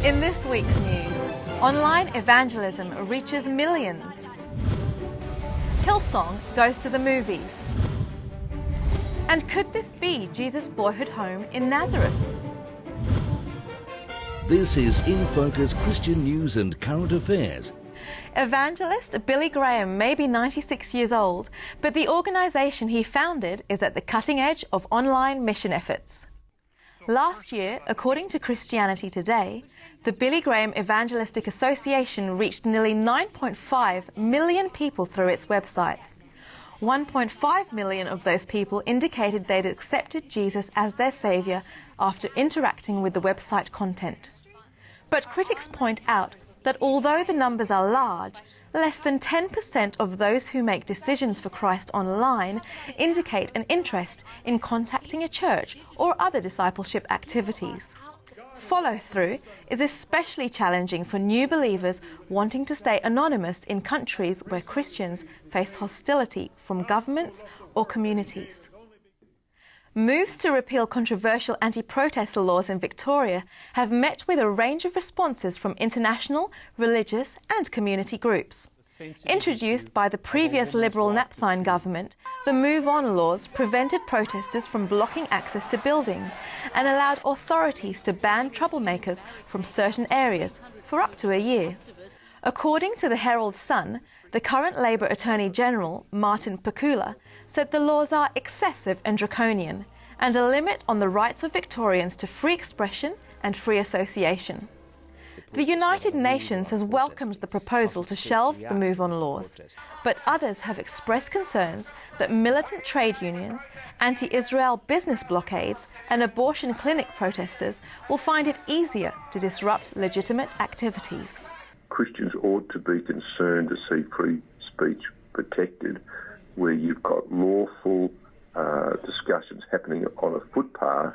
In this week's news, online evangelism reaches millions. Hillsong goes to the movies. And could this be Jesus' boyhood home in Nazareth? This is InFocus Christian news and current affairs. Evangelist Billy Graham may be 96 years old, but the organisation he founded is at the cutting edge of online mission efforts. Last year, according to Christianity Today, the Billy Graham Evangelistic Association reached nearly 9.5 million people through its websites. 1.5 million of those people indicated they'd accepted Jesus as their saviour after interacting with the website content. But critics point out that although the numbers are large, less than 10% of those who make decisions for Christ online indicate an interest in contacting a church or other discipleship activities. Follow-through is especially challenging for new believers wanting to stay anonymous in countries where Christians face hostility from governments or communities. Moves to repeal controversial anti-protest laws in Victoria have met with a range of responses from international, religious and community groups. Introduced by the previous Liberal Napthine government, the Move On laws prevented protesters from blocking access to buildings and allowed authorities to ban troublemakers from certain areas for up to a year. According to the Herald Sun, the current Labor Attorney General, Martin Pakula, said the laws are excessive and draconian and a limit on the rights of Victorians to free expression and free association. The United Nations has welcomed the proposal to shelve the Move On laws, but others have expressed concerns that militant trade unions, anti-Israel business blockades and abortion clinic protesters will find it easier to disrupt legitimate activities. Christians ought to be concerned to see free speech protected, where you've got lawful discussions happening on a footpath,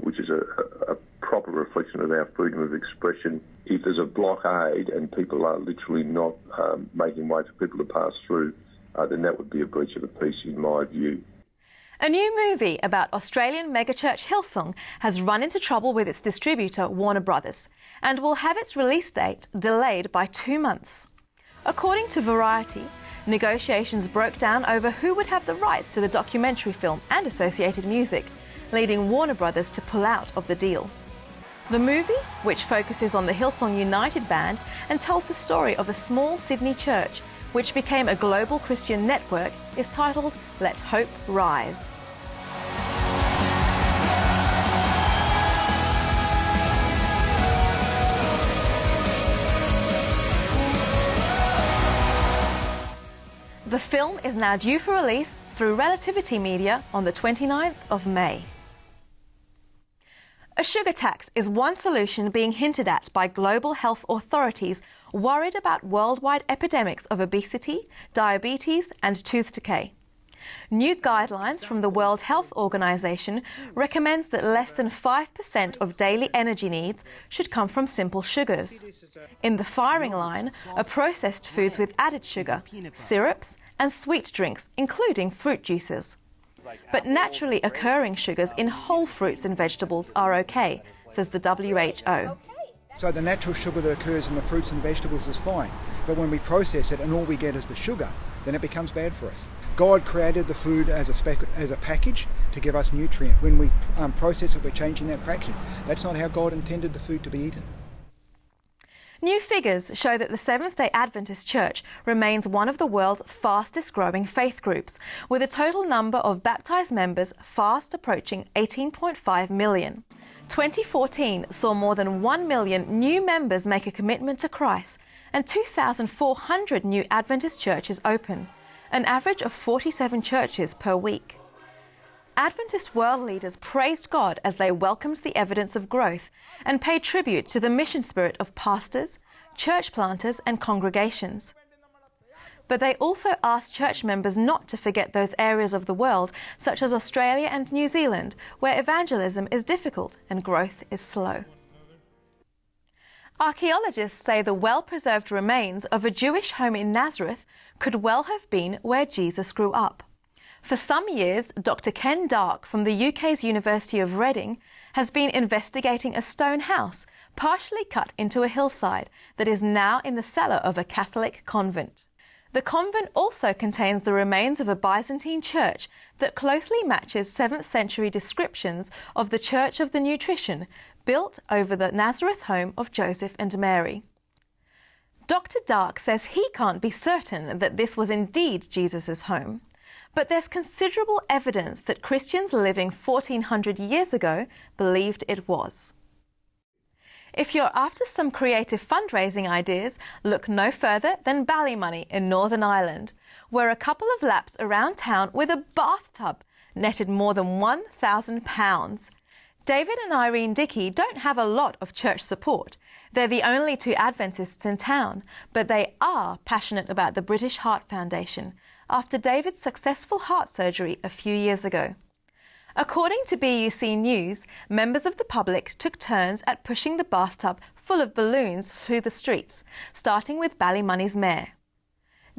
which is a proper reflection of our freedom of expression. If there's a blockade and people are literally not making way for people to pass through, then that would be a breach of the peace in my view. A new movie about Australian megachurch Hillsong has run into trouble with its distributor Warner Brothers and will have its release date delayed by 2 months. According to Variety, negotiations broke down over who would have the rights to the documentary film and associated music, leading Warner Brothers to pull out of the deal. The movie, which focuses on the Hillsong United band and tells the story of a small Sydney church which became a global Christian network, is titled Let Hope Rise. The film is now due for release through Relativity Media on the 29th of May. A sugar tax is one solution being hinted at by global health authorities worried about worldwide epidemics of obesity, diabetes and tooth decay. New guidelines from the World Health Organization recommends that less than 5% of daily energy needs should come from simple sugars. In the firing line are processed foods with added sugar, syrups and sweet drinks, including fruit juices. But naturally occurring sugars in whole fruits and vegetables are okay, says the WHO. So the natural sugar that occurs in the fruits and vegetables is fine, but when we process it and all we get is the sugar, then it becomes bad for us. God created the food as a package to give us nutrient. When we process it, we're changing that packaging. That's not how God intended the food to be eaten. New figures show that the Seventh-day Adventist Church remains one of the world's fastest-growing faith groups, with a total number of baptised members fast approaching 18.5 million. 2014 saw more than 1 million new members make a commitment to Christ and 2,400 new Adventist churches open, an average of 47 churches per week. Adventist world leaders praised God as they welcomed the evidence of growth and paid tribute to the mission spirit of pastors, church planters and congregations. But they also asked church members not to forget those areas of the world, such as Australia and New Zealand, where evangelism is difficult and growth is slow. Archaeologists say the well-preserved remains of a Jewish home in Nazareth could well have been where Jesus grew up. For some years, Dr. Ken Dark from the UK's University of Reading has been investigating a stone house partially cut into a hillside that is now in the cellar of a Catholic convent. The convent also contains the remains of a Byzantine church that closely matches 7th century descriptions of the Church of the Nutrition built over the Nazareth home of Joseph and Mary. Dr. Dark says he can't be certain that this was indeed Jesus' home, but there's considerable evidence that Christians living 1400 years ago believed it was. If you're after some creative fundraising ideas, look no further than Ballymoney in Northern Ireland, where a couple of laps around town with a bathtub netted more than £1,000. David and Irene Dickey don't have a lot of church support. They're the only two Adventists in town, but they are passionate about the British Heart Foundation after David's successful heart surgery a few years ago. According to BUC News, members of the public took turns at pushing the bathtub full of balloons through the streets, starting with Ballymoney's mayor.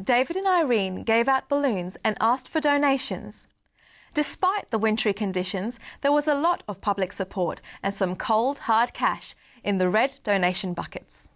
David and Irene gave out balloons and asked for donations. Despite the wintry conditions, there was a lot of public support and some cold, hard cash in the red donation buckets.